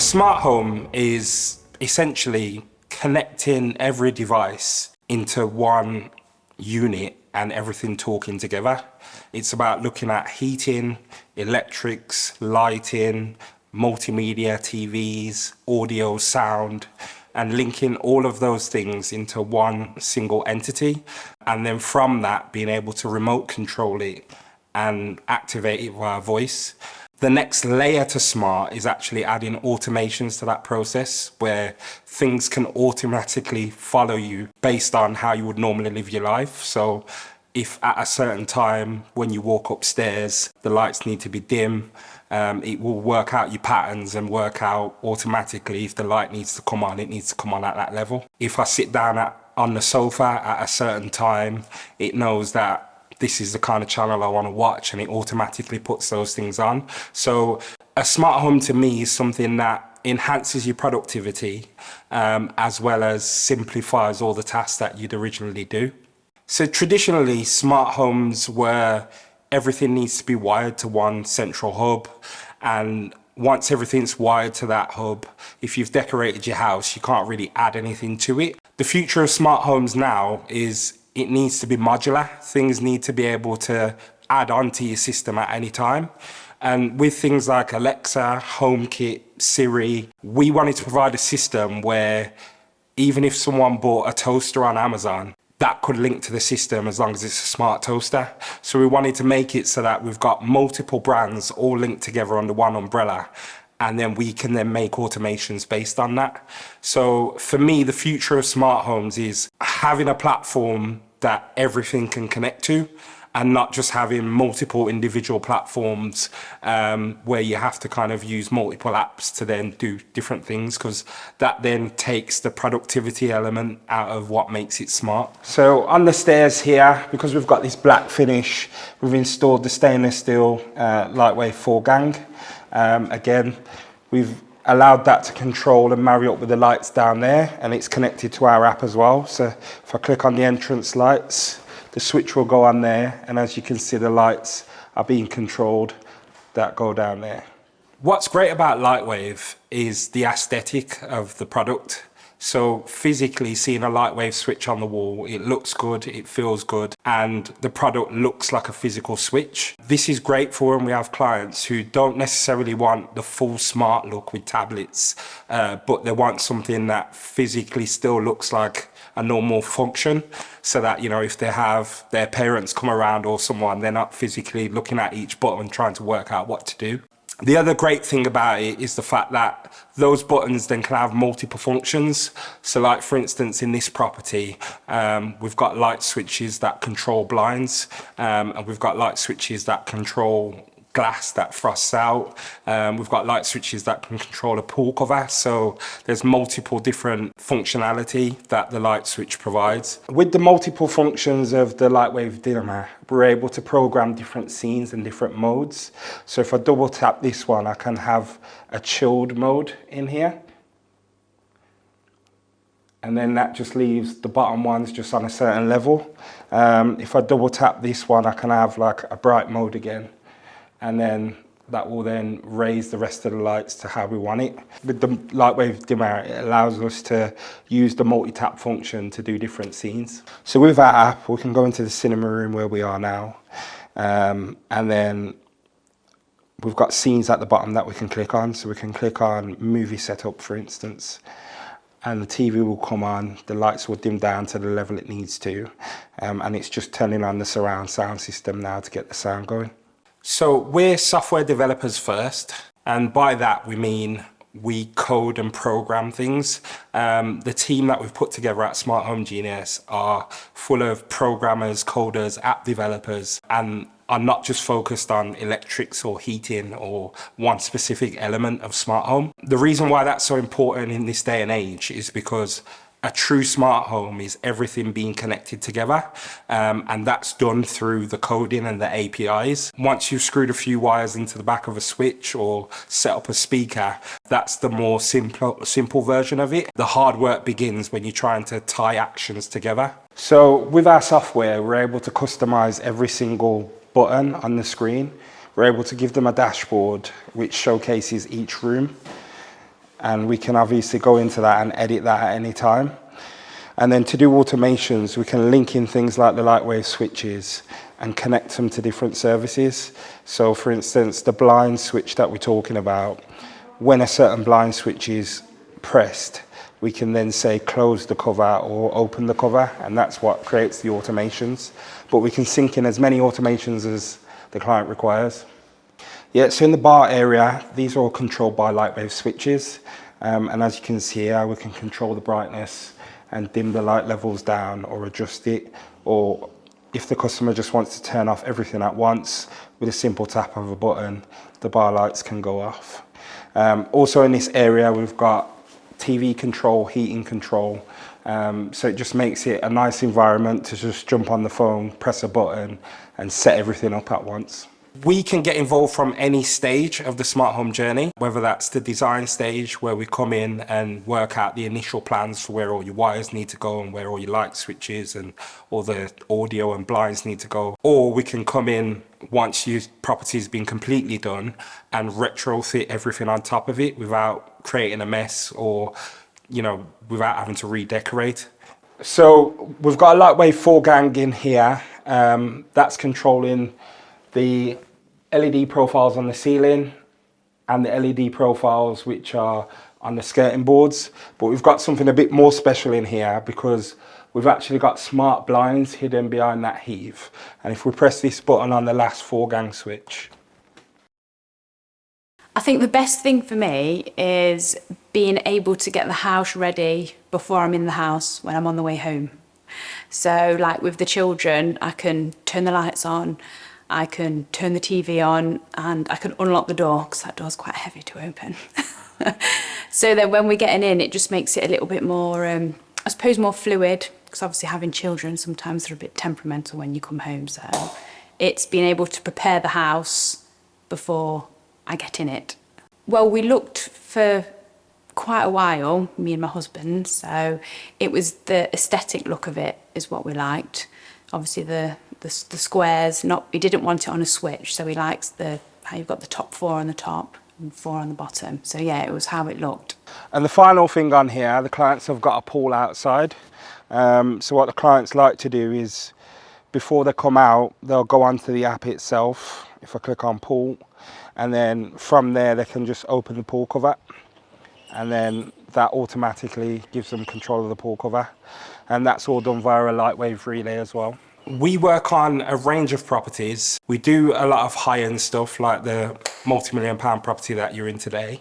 smart home is essentially connecting every device into one unit and everything talking together. It's about looking at heating, electrics, lighting, multimedia, TVs, audio, sound, and linking all of those things into one single entity. And then from that, being able to remote control it and activate it via voice. The next layer to smart is actually adding automations to that process where things can automatically follow you based on how you would normally live your life. So if at a certain time when you walk upstairs, the lights need to be dim, it will work out your patterns and work out automatically if the light needs to come on, it needs to come on at that level. If I sit down on the sofa at a certain time, it knows that this is the kind of channel I want to watch and it automatically puts those things on. So a smart home to me is something that enhances your productivity as well as simplifies all the tasks that you'd originally do. So traditionally, smart homes were everything needs to be wired to one central hub, and once everything's wired to that hub, if you've decorated your house, you can't really add anything to it. The future of smart homes now is it needs to be modular. Things need to be able to add on to your system at any time. And with things like Alexa, HomeKit, Siri, we wanted to provide a system where even if someone bought a toaster on Amazon, that could link to the system as long as it's a smart toaster. So we wanted to make it so that we've got multiple brands all linked together under one umbrella, and then we can then make automations based on that. So for me, the future of smart homes is having a platform that everything can connect to, and not just having multiple individual platforms where you have to kind of use multiple apps to then do different things, because that then takes the productivity element out of what makes it smart. So on the stairs here, because we've got this black finish, we've installed the stainless steel Lightwave foregang. Again, we've allowed that to control and marry up with the lights down there, and it's connected to our app as well. So if I click on the entrance lights, the switch will go on there, and as you can see, the lights are being controlled that go down there. What's great about Lightwave is the aesthetic of the product. So physically seeing a Lightwave switch on the wall, it looks good, it feels good, and the product looks like a physical switch. This is great for when we have clients who don't necessarily want the full smart look with tablets, but they want something that physically still looks like a normal function, so that, you know, if they have their parents come around or someone, they're not physically looking at each button trying to work out what to do. The other great thing about it is the fact that those buttons then can have multiple functions. So like for instance, in this property, we've got light switches that control blinds, and we've got light switches that control glass that frosts out. We've got light switches that can control a pool cover. So there's multiple different functionality that the light switch provides. With the multiple functions of the Lightwave dimmer, we're able to program different scenes and different modes. So if I double tap this one, I can have a chilled mode in here. And then that just leaves the bottom ones just on a certain level. If I double tap this one, I can have like a bright mode again. And then that will then raise the rest of the lights to how we want it. With the Lightwave dimmer, it allows us to use the multi-tap function to do different scenes. So with our app, we can go into the cinema room where we are now. And then we've got scenes at the bottom that we can click on. So we can click on movie setup, for instance, and the TV will come on, the lights will dim down to the level it needs to. And it's just turning on the surround sound system now to get the sound going. So we're software developers first, and by that we mean we code and program things. The team that we've put together at Smart Home Genius are full of programmers, coders, app developers, and are not just focused on electrics or heating or one specific element of smart home. The reason why that's so important in this day and age is because a true smart home is everything being connected together, and that's done through the coding and the APIs. Once you've screwed a few wires into the back of a switch or set up a speaker, that's the more simple version of it. The hard work begins when you're trying to tie actions together. So with our software, we're able to customize every single button on the screen. We're able to give them a dashboard which showcases each room. and we can obviously go into that and edit that at any time. And then to do automations, we can link in things like the Lightwave switches and connect them to different services. So for instance, the blind switch that we're talking about, when a certain blind switch is pressed, we can then say close the cover or open the cover, and that's what creates the automations. But we can sync in as many automations as the client requires. Yeah, so in the bar area, these are all controlled by Lightwave switches. And as you can see here, we can control the brightness and dim the light levels down or adjust it. Or if the customer just wants to turn off everything at once, with a simple tap of a button, the bar lights can go off. Also in this area, we've got TV control, heating control. So it just makes it a nice environment to just jump on the phone, press a button, and set everything up at once. We can get involved from any stage of the smart home journey, whether that's the design stage where we come in and work out the initial plans for where all your wires need to go and where all your light switches and all the audio and blinds need to go. Or we can come in once your property's been completely done and retrofit everything on top of it without creating a mess or, you know, without having to redecorate. So we've got a Lightwave foregang in here. That's controlling the LED profiles on the ceiling and the LED profiles which are on the skirting boards. But we've got something a bit more special in here because we've actually got smart blinds hidden behind that heave. And if we press this button on the last foregang switch. I think the best thing for me is being able to get the house ready before I'm in the house when I'm on the way home. So like with the children, I can turn the lights on, I can turn the TV on, and I can unlock the door because that door's quite heavy to open. So then when we're getting in, it just makes it a little bit more, I suppose, more fluid, because obviously having children, sometimes they're a bit temperamental when you come home. So it's being able to prepare the house before I get in it. Well, we looked for quite a while, me and my husband, so it was the aesthetic look of it is what we liked. Obviously the squares, he didn't want it on a switch, so he likes how you've got the top 4 on the top and 4 on the bottom. So yeah, it was how it looked. And the final thing on here, the clients have got a pool outside. So what the clients like to do is, before they come out, they'll go onto the app itself. If I click on pool, and then from there they can just open the pool cover, and then that automatically gives them control of the pool cover. And that's all done via a Lightwave relay as well. We work on a range of properties. We do a lot of high-end stuff like the multi-million-pound property that you're in today.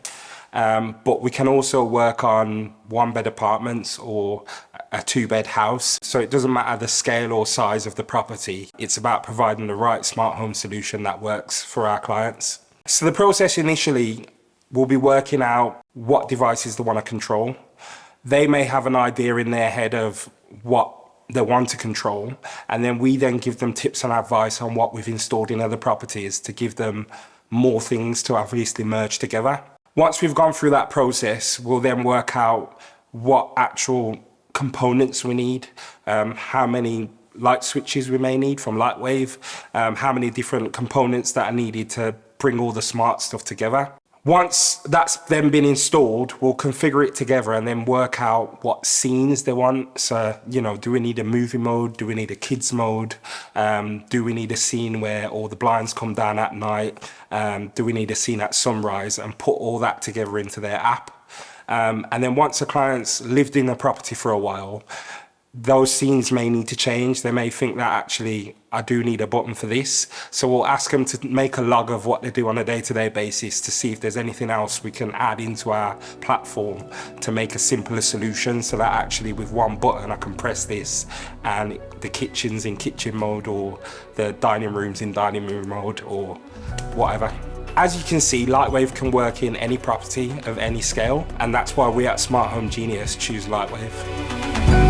But we can also work on 1-bed apartments or a 2-bed house. So it doesn't matter the scale or size of the property. It's about providing the right smart home solution that works for our clients. So the process initially will be working out what devices they want to control. They may have an idea in their head of what they want to control, and then we then give them tips and advice on what we've installed in other properties to give them more things to obviously merge together. Once we've gone through that process, we'll then work out what actual components we need, how many light switches we may need from Lightwave, how many different components that are needed to bring all the smart stuff together. Once that's then been installed, we'll configure it together and then work out what scenes they want. So, you know, do we need a movie mode? Do we need a kids mode? Do we need a scene where all the blinds come down at night? Do we need a scene at sunrise? And put all that together into their app. And then once the client's lived in the property for a while, those scenes may need to change. They may think that actually I do need a button for this. So we'll ask them to make a log of what they do on a day-to-day basis to see if there's anything else we can add into our platform to make a simpler solution, so that actually with one button I can press this and the kitchen's in kitchen mode or the dining room's in dining room mode or whatever. As you can see, Lightwave can work in any property of any scale, and that's why we at Smart Home Genius choose Lightwave.